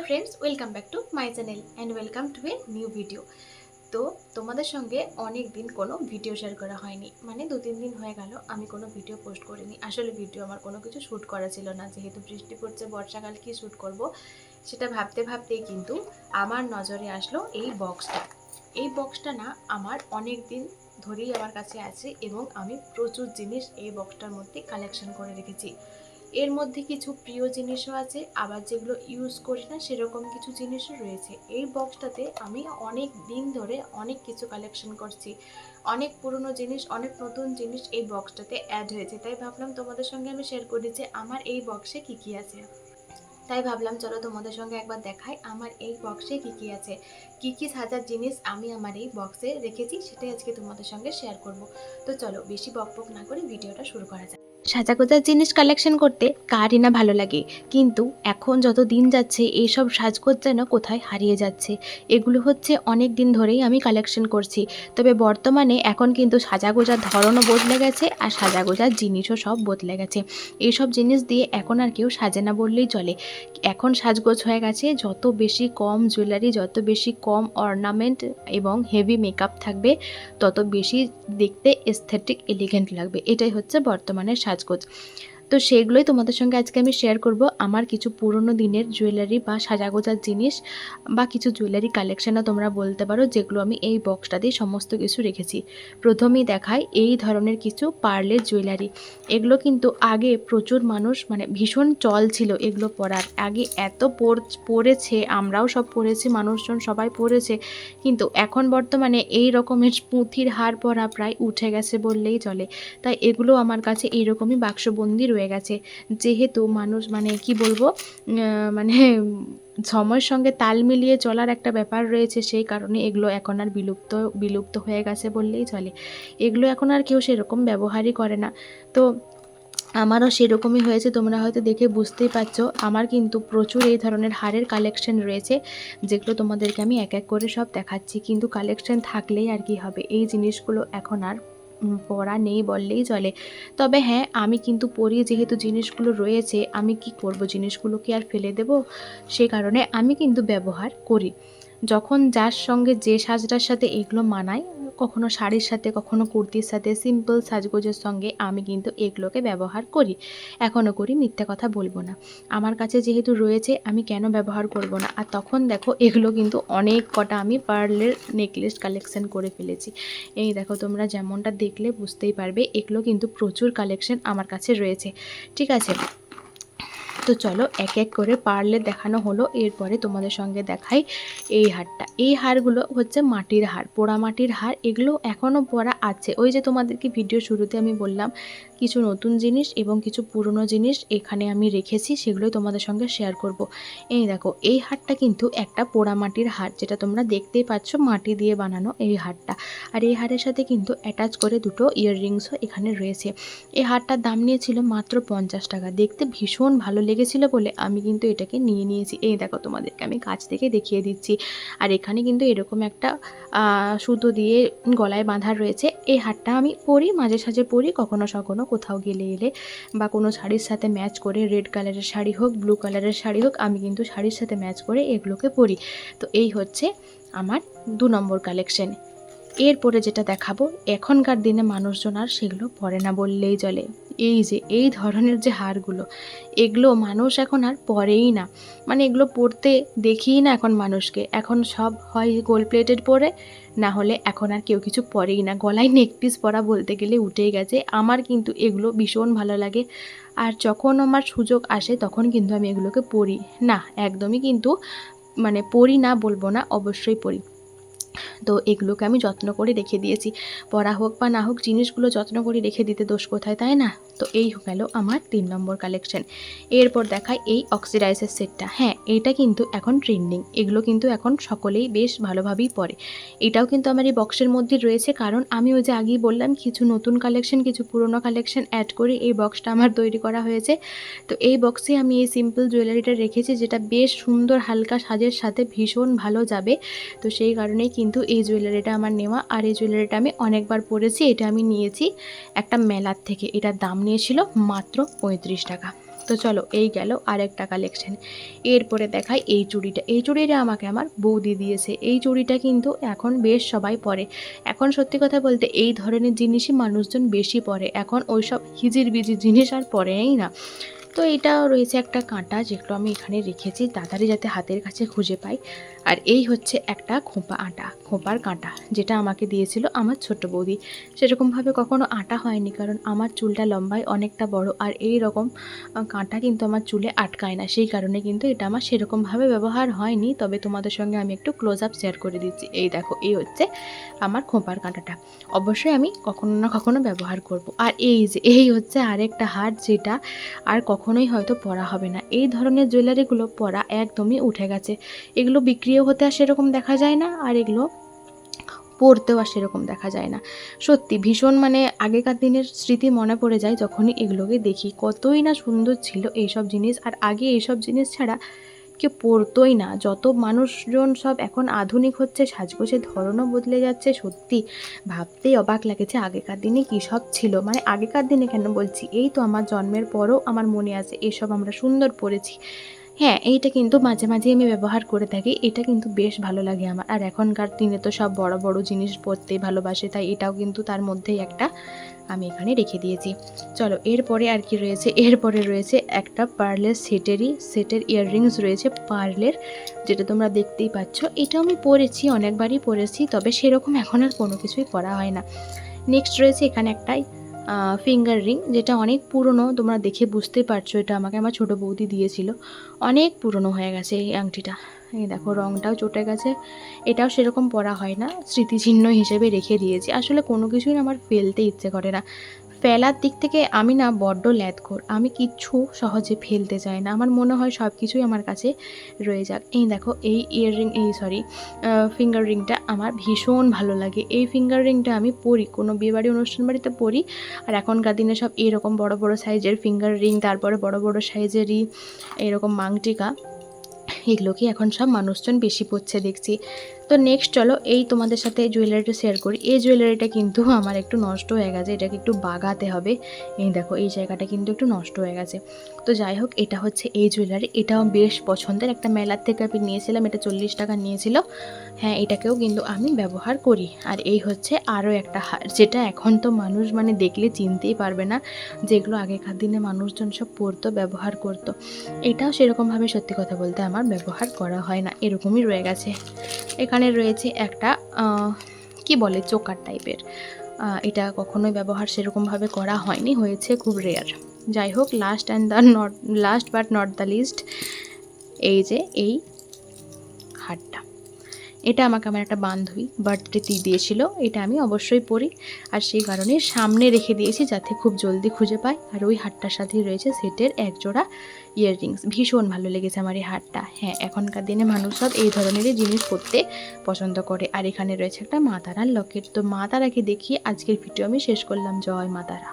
Friends, welcome back to my channel and welcome to a new video. তো তোমাদের সঙ্গে অনেক দিন কোনো ভিডিও শেয়ার করা হয়নি, মানে 2-3 দিন হয়ে গেল আমি কোনো ভিডিও পোস্ট করিনি। আসলে ভিডিও আমার কোনো কিছু শ্যুট করা ছিল না, যেহেতু বৃষ্টি পড়ছে, বর্ষাকাল, কি শ্যুট করব সেটা ভাবতে ভাবতেই কিন্তু আমার নজরে আসলো এই বক্সটা। এই বক্সটা না আমার অনেক দিন ধরেই আমার কাছে আছে এবং আমি প্রচুর জিনিস এই বক্সটার মধ্যে কালেকশন করে রেখেছি। এর মধ্যে কিছু প্রিয় জিনিসও আছে, আবার যেগুলো ইউজ করি না সেরকম কিছু জিনিসও রয়েছে। এই বক্সটাতে আমি অনেক দিন ধরে অনেক কিছু কালেকশন করছি, অনেক পুরনো জিনিস, অনেক নতুন জিনিস এই বক্সটাতে অ্যাড হয়েছে। তাই ভাবলাম তোমাদের সঙ্গে আমি শেয়ার করি যে আমার এই বক্সে কী কী আছে। তাই ভাবলাম চলো তোমাদের সঙ্গে একবার দেখাই আমার এই বক্সে কী কী আছে, কী কী সাজার জিনিস আমি আমার এই বক্সে রেখেছি, সেটাই আজকে তোমাদের সঙ্গে শেয়ার করব। তো চলো বেশি বকবক না করে ভিডিওটা শুরু করা যাক। সাজাগোজার জিনিস কালেকশন করতে কারই না ভালো লাগে, কিন্তু এখন যত দিন যাচ্ছে এইসব সাজগোজ যেন কোথায় হারিয়ে যাচ্ছে। এগুলো হচ্ছে অনেক দিন ধরেই আমি কালেকশন করছি, তবে বর্তমানে এখন কিন্তু সাজাগোজার ধরনও বদলে গেছে আর সাজাগোজার জিনিসও সব বদলে গেছে। এইসব জিনিস দিয়ে এখন আর কেউ সাজে না বললেই চলে। এখন সাজগোজ হয়ে গেছে যত বেশি কম জুয়েলারি, যত বেশি কম অর্নামেন্ট এবং হেভি মেকআপ থাকবে, তত বেশি দেখতে এস্থেটিক এলিগেন্ট লাগবে। এটাই হচ্ছে বর্তমানে সাজগোজ। তো সেগুলোই তোমাদের সঙ্গে আজকে আমি শেয়ার করব। আমার কিছু পুরনো দিনের জুয়েলারি বা সাজাগোজার জিনিস বা কিছু জুয়েলারি কালেকশনও তোমরা বলতে পারো, যেগুলো আমি এই বক্সটাতেই সমস্ত কিছু রেখেছি। প্রথমেই দেখাই এই ধরনের কিছু পার্লের জুয়েলারি। এগুলো কিন্তু আগে প্রচুর মানুষ, মানে ভীষণ চল ছিল এগুলো পরার। আগে এত পরেছে, আমরাও সব পরেছি, মানুষজন সবাই পরেছে, কিন্তু এখন বর্তমানে এই রকমের পুঁথির হার পরা প্রায় উঠে গেছে বললেই চলে। তাই এগুলো আমার কাছে এইরকমই বাক্সবন্দি রয়ে গেছে। যেহেতু মানুষ, মানে কি বলবো, মানে সময়ের সঙ্গে তাল মিলিয়ে চলার একটা ব্যাপার রয়েছে, সেই কারণে এগুলো এখন আর বিলুপ্ত হয়ে গেছে বললেই চলে। এগুলো এখন আর কেউ সেরকম ব্যবহারই করে না। তো আমারও সেরকমই হয়েছে, তোমরা হয়তো দেখে বুঝতেই পারছো। আমার কিন্তু প্রচুর এই ধরনের হারের কালেকশন রয়েছে, যেগুলো তোমাদেরকে আমি এক এক করে সব দেখাচ্ছি। কিন্তু কালেকশন থাকলেই আর কি হবে, এই জিনিসগুলো এখন আর পরা নেই বললেই চলে। তবে হ্যাঁ, আমি কিন্তু পরি, যেহেতু জিনিসগুলো রয়েছে, আমি কি করব, জিনিসগুলো কি আর ফেলে দেব? সে কারণে আমি কিন্তু ব্যবহার করি। যখন যার সঙ্গে যে সাজটার সাথে এগুলো মানায়, কখনো শাড়ির সাথে, কখনো কুর্তির সাথে, সিম্পল সাজগোজের সঙ্গে আমি কিন্তু এগুলোকে ব্যবহার করি, এখনও করি, মিথ্যে কথা বলবো না। আমার কাছে যেহেতু রয়েছে আমি কেন ব্যবহার করব না। আর তখন দেখো এগুলো কিন্তু অনেক কটা আমি পার্লের নেকলেস কালেকশন করে ফেলেছি। এই দেখো, তোমরা যেমনটা দেখলে বুঝতেই পারবে, এগুলো কিন্তু প্রচুর কালেকশন আমার কাছে রয়েছে। ঠিক আছে, তো চলো এক এক করে পার্লে দেখানো হলো, এরপরে তোমাদের সঙ্গে দেখাই এই হারটা। এই হারগুলো হচ্ছে মাটির হার, পোড়া মাটির হার। এগুলো এখনও পরা আছে। ওই যে তোমাদেরকে ভিডিও শুরুতে আমি বললাম কিছু নতুন জিনিস এবং কিছু পুরনো জিনিস এখানে আমি রেখেছি, সেগুলোই তোমাদের সঙ্গে শেয়ার করব। এই দেখো, এই হারটা কিন্তু একটা পোড়া মাটির হার, যেটা তোমরা দেখতেই পাচ্ছ, মাটি দিয়ে বানানো এই হারটা। আর এই হারের সাথে কিন্তু অ্যাটাচ করে দুটো ইয়াররিংসও এখানে রয়েছে। এই হারটার দাম নিয়েছিল মাত্র 50 টাকা। দেখতে ভীষণ ভালো লেগেছিল বলে আমি কিন্তু এটাকে নিয়ে নিয়েছি। এই দেখো, তোমাদেরকে আমি কাছ থেকে দেখিয়ে দিচ্ছি। আর এখানে কিন্তু এরকম একটা সুতো দিয়ে গলায় বাঁধা রয়েছে। এই হারটা আমি পরি, মাঝে সাঝে পরি, কখনো সখনো কোথাও গেলে এলে বা কোনো শাড়ির সাথে ম্যাচ করে, রেড কালারের শাড়ি হোক, ব্লু কালারের শাড়ি হোক, আমি কিন্তু শাড়ির সাথে ম্যাচ করে এগুলোকে পরি। তো এই হচ্ছে আমার 2 নম্বর কালেকশন। এরপরে যেটা দেখাবো, এখনকার দিনে মানুষজন আর সেগুলো পরে না বললেই চলে। এই যে এই ধরনের যে হারগুলো, এগুলো মানুষ এখন আর পরেই না, মানে এগুলো পরতে দেখিই না এখন মানুষকে। এখন সব হয় গোল্ড প্লেটেড পরে, না হলে এখন আর কেউ কিছু পরেই না। গলায় নেকপিস পরা বলতে গেলে উঠেই গেছে। আমার কিন্তু এগুলো ভীষণ ভালো লাগে, আর যখন আমার সুযোগ আসে তখন কিন্তু আমি এগুলোকে পরি না, একদমই কিন্তু, মানে পরি না বলবো না, অবশ্যই পরি। তো এগুলোকে আমি যত্ন করে রেখে দিয়েছি। পরা হোক বা না হোক, জিনিসগুলো যত্ন করে রেখে দিতে দোষ কোথায়, তাই না? তো এই গেল আমার 3 নম্বর কালেকশন। এরপর দেখাই এই অক্সিডাইজের সেটটা। হ্যাঁ, এইটা কিন্তু এখন ট্রেন্ডিং, এগুলো কিন্তু এখন সকলেই বেশ ভালোভাবেই পরে। এটাও কিন্তু আমার এই বক্সের মধ্যে রয়েছে, কারণ আমি ওই যে আগেই বললাম কিছু নতুন কালেকশন, কিছু পুরনো কালেকশন অ্যাড করে এই বক্সটা আমার তৈরি করা হয়েছে। তো এই বক্সে আমি এই সিম্পল জুয়েলারিটা রেখেছি, যেটা বেশ সুন্দর হালকা সাজের সাথে ভীষণ ভালো যাবে। তো সেই কারণেই কিন্তু এই জুয়েলারিটা আমার নেওয়া। আর এই জুয়েলারিটা আমি অনেকবার পরেছি। এটা আমি নিয়েছি একটা মেলার থেকে, এটার দাম নিয়েছিল মাত্র 35 টাকা। তো চলো এই গেল আরেকটা কালেকশন। এরপরে দেখাই এই চুড়িটা। এই চুড়িটা আমাকে আমার বৌদি দিয়েছে। এই চুড়িটা কিন্তু এখন বেশ সবাই পরে। এখন সত্যি কথা বলতে এই ধরনের জিনিসই মানুষজন বেশি পরে, এখন ওইসব হিজির বিজির জিনিস আর পরেই না। তো এটা রয়েছে একটা কাঁটা, যেগুলো আমি এখানে রেখেছি তাড়াতাড়ি যাতে হাতের কাছে খুঁজে পাই। আর এই হচ্ছে একটা খোঁপার কাঁটা, যেটা আমাকে দিয়েছিল আমার ছোট বৌদি। সেরকমভাবে কখনো আটা হয়নি, কারণ আমার চুলটা লম্বায় অনেকটা বড়, আর এই রকম কাঁটা কিন্তু আমার চুলে আটকায় না, সেই কারণে কিন্তু এটা আমার সেরকমভাবে ব্যবহার হয়নি। তবে তোমাদের সঙ্গে আমি একটু ক্লোজ আপ শেয়ার করে দিচ্ছি। এই দেখো, এই হচ্ছে আমার খোঁপার কাঁটাটা। অবশ্যই আমি কখনো না কখনো ব্যবহার করব। আর এই হচ্ছে আরেকটা হার, যেটা আর কখনোই হয়তো পরা হবে না। এই ধরনের জুয়েলারিগুলো পরা একদমই উঠে গেছে। এগুলো বিক্রিও হতে আর সেরকম দেখা যায় না, আর এগুলো পরতেও আর সেরকম দেখা যায় না। সত্যি ভীষণ মানে আগেকার দিনের স্মৃতি মনে পড়ে যায় যখনই এগুলোকে দেখি। কতই না সুন্দর ছিল এইসব জিনিস। আর আগে এইসব জিনিস ছাড়া কেউ পরতোই না। যত মানুষজন সব এখন আধুনিক হচ্ছে, সাজগোজের ধরনও বদলে যাচ্ছে। সত্যি ভাবতেই অবাক লাগেছে আগেকার দিনে কী সব ছিল। মানে আগেকার দিনে কেন বলছি, এই তো আমার জন্মের পরও আমার মনে আছে এসব আমরা সুন্দর পরেছি। হ্যাঁ, এইটা কিন্তু মাঝে মাঝে আমি ব্যবহার করে থাকি। এটা কিন্তু বেশ ভালো লাগে আমার। আর এখনকার দিনে তো সব বড় বড় জিনিস পরতে ভালোবাসে, তাই এটাও কিন্তু তার মধ্যেই একটা আমি এখানে রেখে দিয়েছি। চলো এরপরে আর কি রয়েছে, এরপরে রয়েছে একটা পার্লের সেটের ইয়াররিংস রয়েছে পার্লের, যেটা তোমরা দেখতেই পাচ্ছ। এটা আমি পরেছি, অনেকবারই পরেছি, তবে সেরকম এখন আর কোনো কিছুই পরা হয় না। নেক্সট রয়েছে এখানে একটাই ফিঙ্গার রিং, যেটা অনেক পুরনো, তোমরা দেখে বুঝতে পারছো। এটা আমাকে আমার ছোটো বৌদি দিয়েছিল। অনেক পুরনো হয়ে গেছে এই আংটিটা। এই দেখো, রঙটাও চটে গেছে। এটাও সেরকম পরা হয় না, স্মৃতিচিহ্ন হিসেবে রেখে দিয়েছি। আসলে কোনো কিছুই আমার ফেলতে ইচ্ছে করে না। ফেলার দিক থেকে আমি না বড্ড ল্যাদখোর, আমি কিচ্ছু সহজে ফেলতে চাই না। আমার মনে হয় সব কিছুই আমার কাছে রয়ে যাক। এই দেখো, এই ফিঙ্গার রিংটা আমার ভীষণ ভালো লাগে। এই ফিঙ্গার রিংটা আমি পরি, কোনো বিয়েবাড়ি অনুষ্ঠান বাড়িতে পরি। আর এখনকার দিনে সব এরকম বড় বড় সাইজের ফিঙ্গার রিং, তারপরে বড় বড় সাইজেরই এরকম মাংটিকা, এগুলোকে এখন সব মানুষজন বেশি পরছে দেখছি। তো নেক্সট চলো এই তোমাদের সাথে জুয়েলারিটা শেয়ার করি। এই জুয়েলারিটা কিন্তু আমার একটু নষ্ট হয়ে গেছে, এটাকে একটু বাগাতে হবে। এই দেখো, এই জায়গাটা কিন্তু একটু নষ্ট হয়ে গেছে। তো যাই হোক, এটা হচ্ছে এই জুয়েলারি। এটাও বেশ পছন্দের, একটা মেলার থেকে আমি নিয়েছিলাম, এটা 40 টাকা নিয়েছিল। হ্যাঁ, এটাকেও কিন্তু আমি ব্যবহার করি। আর এই হচ্ছে আরও একটা হার, যেটা এখন তো মানুষ মানে দেখলে চিনতেই পারবে না, যেগুলো আগেকার দিনে মানুষজন সব পরতো, ব্যবহার করতো। এটাও সেরকমভাবে সত্যি কথা বলতে আমার ব্যবহার করা হয় না, এরকমই রয়ে গেছে। এখানে রয়েছে একটা কি বলে, চোকার টাইপের। এটা কখনোই ব্যবহার সেরকমভাবে করা হয়নি, হয়েছে খুব রেয়ার। যাই হোক, last but not the least, এই যে এই হারটা। এটা আমাকে আমার একটা বান্ধবী বার্থডেতে দিয়েছিল। এটা আমি অবশ্যই পরি, আর সেই কারণে সামনে রেখে দিয়েছি যাতে খুব জলদি খুঁজে পাই। আর ওই হারটার সাথেই রয়েছে সেটের একজোড়া ইয়াররিংস। ভীষণ ভালো লেগেছে আমার এই হারটা। হ্যাঁ, এখনকার দিনে মানুষ সব এই ধরনেরই জিনিস পরতে পছন্দ করে। আর এখানে রয়েছে একটা মা তারার লকেট। তো মা তারাকে দেখিয়ে আজকের ভিডিও আমি শেষ করলাম। জয় মা তারা।